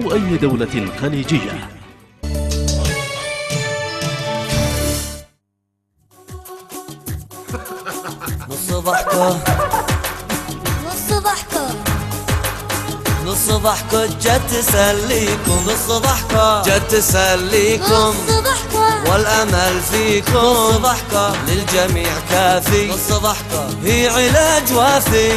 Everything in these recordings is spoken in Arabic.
أي دولة خليجية. نص ضحكة نص ضحكة نص ضحكة جت تسليكم، نص ضحكة جت تسليكم، نص ضحكة والأمل فيكم، نص ضحكة للجميع كافي، نص ضحكة هي علاج وافي.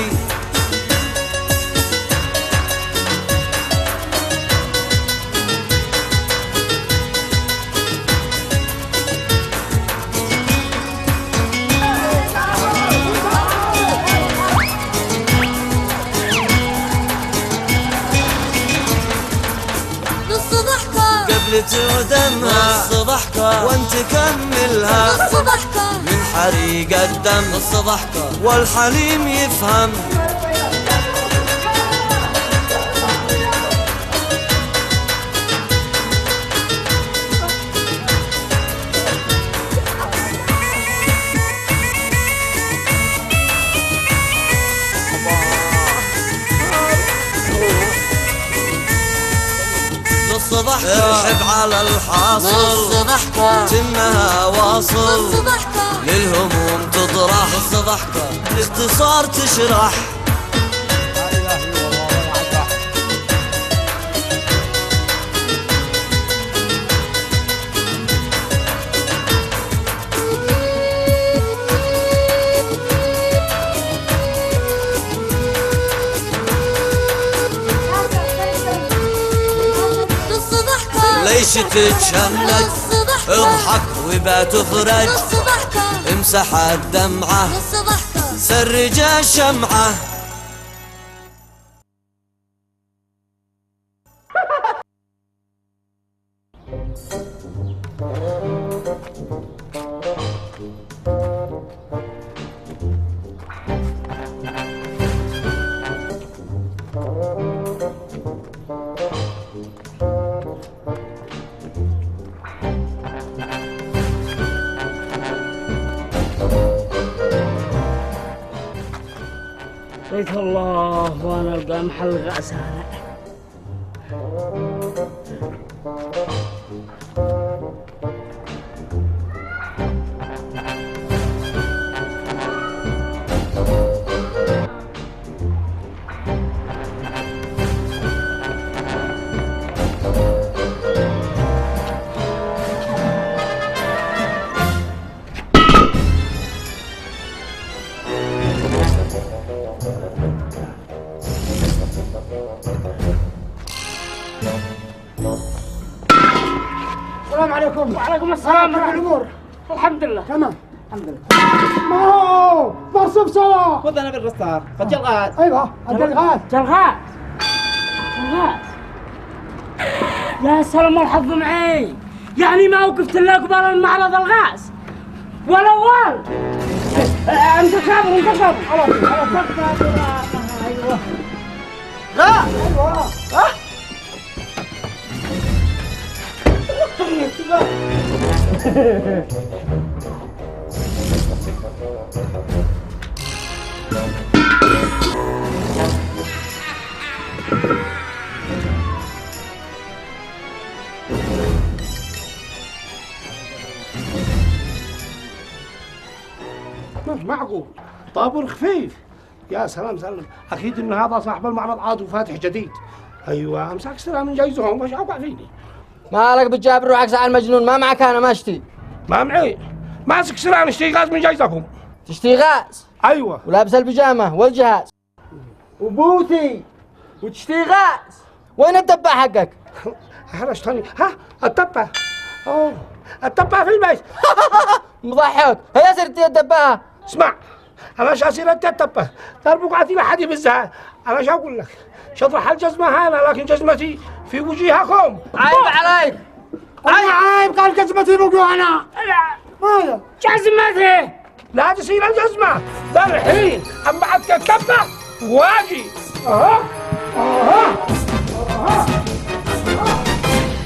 ودمها نص ضحكة وانت كملها، نص ضحكة من حريق الدم نص ضحكة والحليم يفهم. نص ضحكة تحب على الحاصل، نص ضحكة تمها واصل، نص ضحكة للهموم تطرح، نص ضحكة باختصار تشرح. ليش تتشنج؟ اضحك وبا تفرج، نص ضحكة امسح الدمعة، نص ضحكة سرج الشمعة. بيت الله وانا القى محل غسالة. السلام عليكم. وعليكم السلام. كيف الامور؟ الحمد لله تمام الحمد لله. ما هو مرصوف سوا. خذ انا بالرصار الجلغات. ايوه الجلغات. جلغات جلغات. يا سلام الحظ معي، يعني ما وقفت الا قبل المعرض الغاز والاول. انت كابر انت كابر. خلاص ايوه لا ايوه مش معقول طابور خفيف. يا سلام سلم، اكيد ان هذا صاحب المعرض عاد وفاتح جديد. ايوه امسك سلام من جايزهم وش اوقع فيني. مالك بتجاب روحك ساعة المجنون؟ ما معك انا ما اشتي. ما معي ماسك سلام اشتري غاز من جايزكم. تشتي غاز؟ ايوه ولابس البيجامة والجهاز وبوتي وتشتي غاز. وين الدبة حقك؟ حرشتني. ها التبة. اوه التبة في البيت. مضحك. هيا سرتي الدبة. اسمع انا شاسير انت التبة تربك عتيبة حدي بالزهر. انا شو اقول لك شطرح الجزمة هانا لكن جزمتي في وجيهكم. عيب عليك. عيب قال جزمتي رجوعنا. ماذا جزمتي لا تصير الجزمة ده الحين أم بعد كتبة واجي.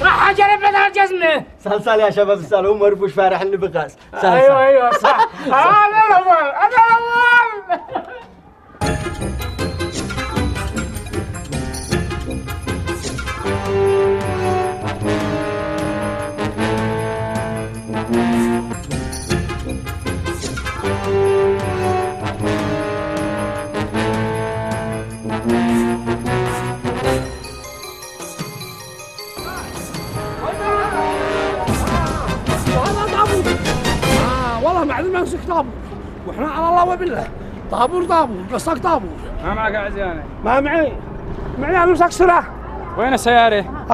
راح اجرب بدل الجزمة. سلسال يا شباب السال هو مرفوش فارح اني بغاز. ايوه صح. انا الاول. بعد ما نمسك طابور واحنا على الله وبالله. طابور قصك طابور. ما معك عزيانة؟ ما معي امسك سلاح. وين السيارة؟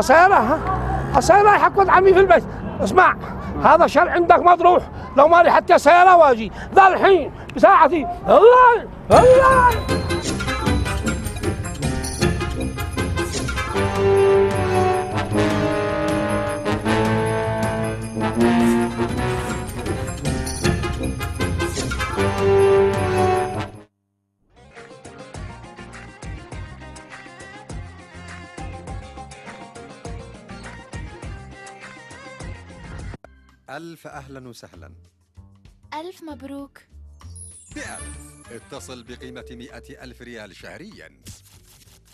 السيارة يحكمت عمي في البيت. اسمع هذا شل عندك مطروح، لو مالي حتى سيارة واجي ذا الحين بساعتي. الله ألف أهلا وسهلا. ألف مبروك. ب1000 اتصل بقيمة 100,000 ريال شهريا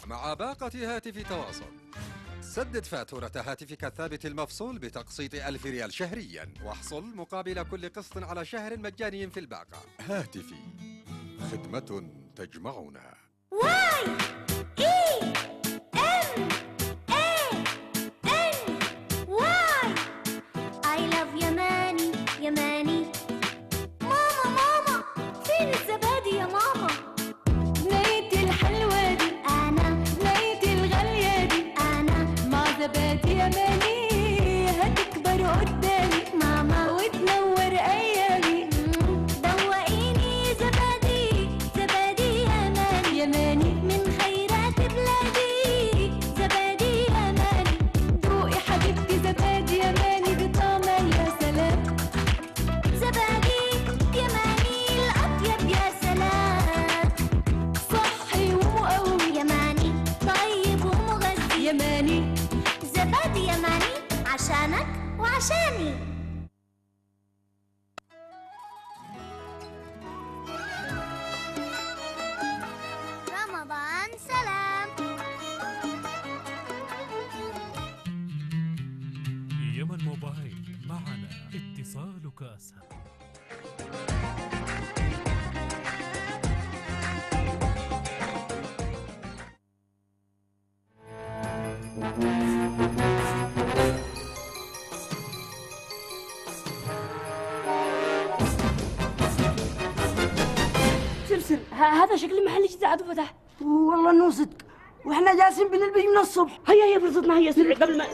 مع باقة هاتف تواصل. سدد فاتورة هاتفك الثابت المفصول بتقسيط 1000 ريال شهريا، واحصل مقابل كل قسط على شهر مجاني في الباقة. هاتفي، خدمة تجمعنا. واي إي إم إي إن واي. I love يماني يماني. ماما فين الزبادي يا ماما؟ بنيتي الحلوة دي أنا، بنيتي الغالية دي أنا، مع زبادي يماني هتكبر قدامي ماما وتنور أيامي. دوقيني زبادي يماني من خيرات بلادي. زبادي يماني دوقي حبيبتي زبادي يماني بطعمه يا سلام. زبادي يماني الأطيب يا سلام. صحي ومقوي يماني، طيب ومغذي يماني. زبادي يماني عشانك وعشاني. رمضان سلام. يمن موبايل، معنا اتصالك أسهل. سلسل هذا شكل محل جديد عاد فتح. والله انه صدق، واحنا جالسين بنلبي من الصبح. هيا فرصتنا، هيا سرع قبل ما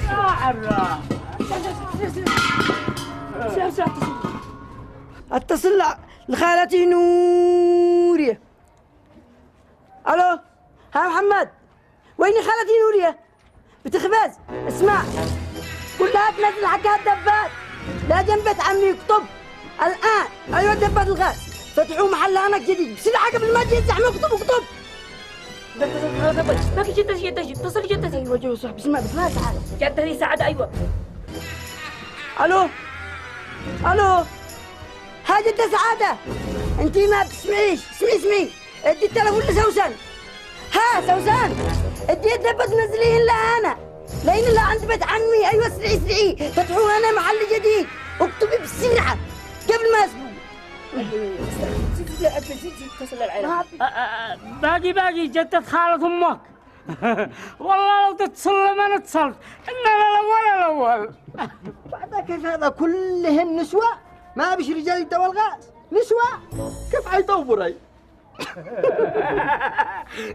يا عراف. اتصل لخالتي نورية. الو ها محمد، وين خالتي نورية؟ بتخبز. اسمع، كلها تنزل حقها الدبات، لا جنبت عمي يكتب الان. ايوه دبات الغاز فتحوا محل هناك جديد بسرعه قبل ما تجي الزحمه. اكتب باقي جدتي اتصل جدتي. ايوه جو صح. اسمع بس ما تعال جدتي سعد. ايوه الو ها جدة سعادة، انتي ما بتسمعيش. اسمعي ادي التليفون لسوسن. ها سوسن، ادي الدبة تنزليهن لها انا، لين اللي عند بيت عمي. ايوه اسرعي فتحوا هنا محل جديد. اكتبي بسرعة قبل ما يسبقوا. باقي جدة خالة امك. والله لو تتصل ما اتصلت. اننا الاول. بعد كيف هذا كلهن نسوة؟ ما بيش رجال يدوا الغاز نسوة؟ كيف حيدوري؟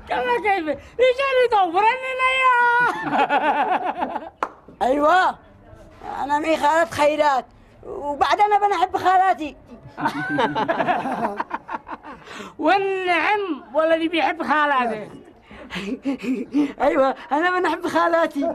كيف رجال يدور اننا يا. ايوه انا معي خالة خيرات، وبعد انا بنحب خالاتي. والنعم والذي بيحب خالاته. ايوه انا بنحب خالاتي.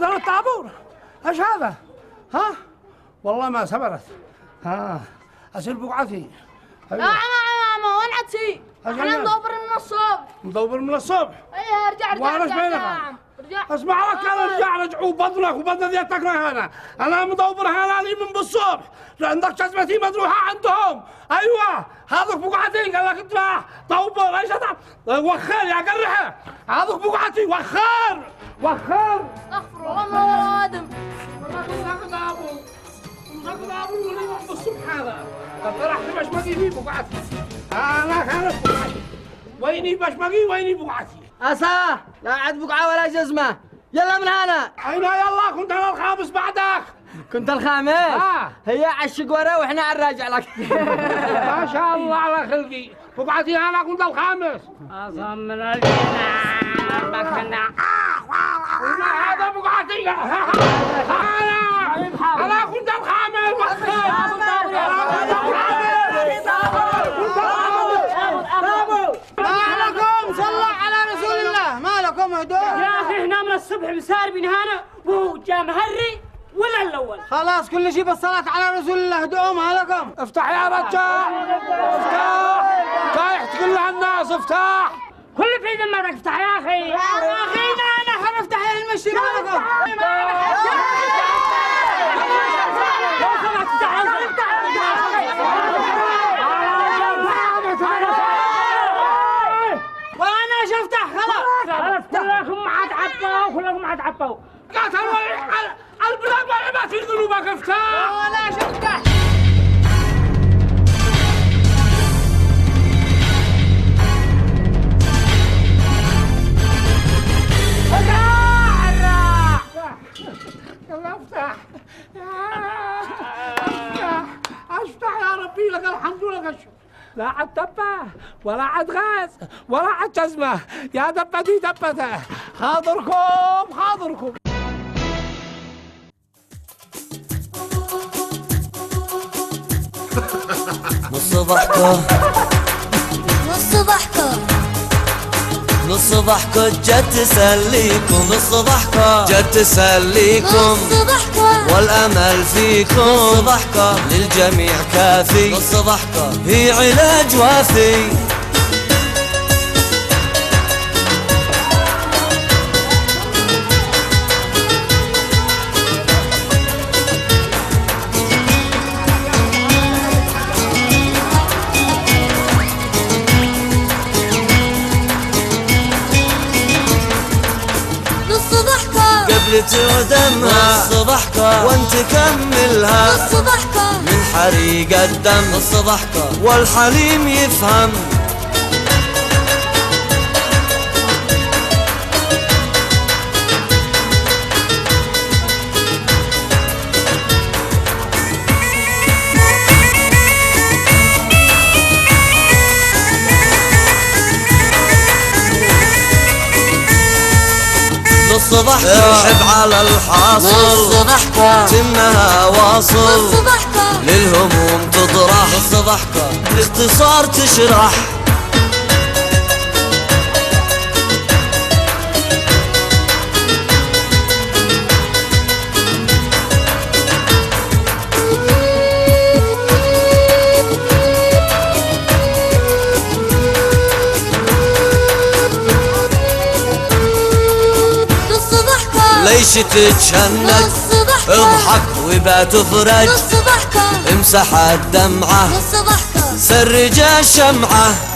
هذا الطابور. ايش هذا؟ ها؟ والله ما سبرت. ها أسير بقعتي. يا عمامة وين عدتي؟ احنا ندور من الصبح. ندور من الصبح؟ ايه ارجع وانا ايش بينك؟ اسمع لك انا رجع وبطنك وبطن ذيتك هنا. انا مدور هنا لي من بالصبح. عندك جزمتي مدروحة عندهم. ايوه هذوك بقعتي قال لك اطلع طوبر ايش هذا؟ وخر يا قرحة. هذوك بقعتي وخر. وخر. استغفر الله من ادم. بالصبح هذا طرحت بشمقي في بقعتي. انا كانت بقعتي. ويني بشمقي ويني بقعتي. أسا لا عاد بقعة ولا جزمة. يلا من هنا. أين يلا كنت أنا الخامس بعدك. كنت الخامس؟ هي عشق ورا وإحنا عالراجع لك. ما شاء الله على خلقي. بقعتي أنا كنت الخامس. أصلا من الجنة مكنا. هذا بقعتي. أنا كنت الخامس. ما لكم صلى على رسول الله. ما لكم هدوء يا أخي إحنا من الصبح مساربين هنا وهو جا مهري ولا الأول. خلاص كل شيء بالصلاة على رسول الله. هدوء ما لكم. افتح يا رجال. افتح. طايح تقول للناس افتح. كل في ذمتك افتح يا أخي. يا أخي أنا حنفتح المشي ما لكم. وانا شفتح خلاص كلكم عاد عبوا قاتل البلاد ما في ذنوبك افتح. ولا شفتح. يلا افتح. افتح يا ربي لك الحمد لك الشكر. لا عاد دبة ولا عاد غاز ولا عاد جزمة. يا دبتي دبته. خاطركم خاطركم. نص ضحكة نص ضحكة نص ضحكة جت تسليكم. نص ضحكة جت تسليكم. نص ضحكة والأمل فيكم. نص ضحكة للجميع كافي. نص ضحكة هي علاج وافي. قبل تعدمها. نص ضحكة وانت كملها. نص ضحكة من حريق الدم. نص ضحكة والحليم يفهم. نص ضحكة يحب على الحاصل. نص ضحكة تمها واصل. نص ضحكة للهموم تطرح. نص ضحكة باختصار تشرح. ليش تتشنج؟ نص ضحكة اضحك وبا تفرج. نص ضحكة امسح الدمعة. نص ضحكة سرج الشمعة.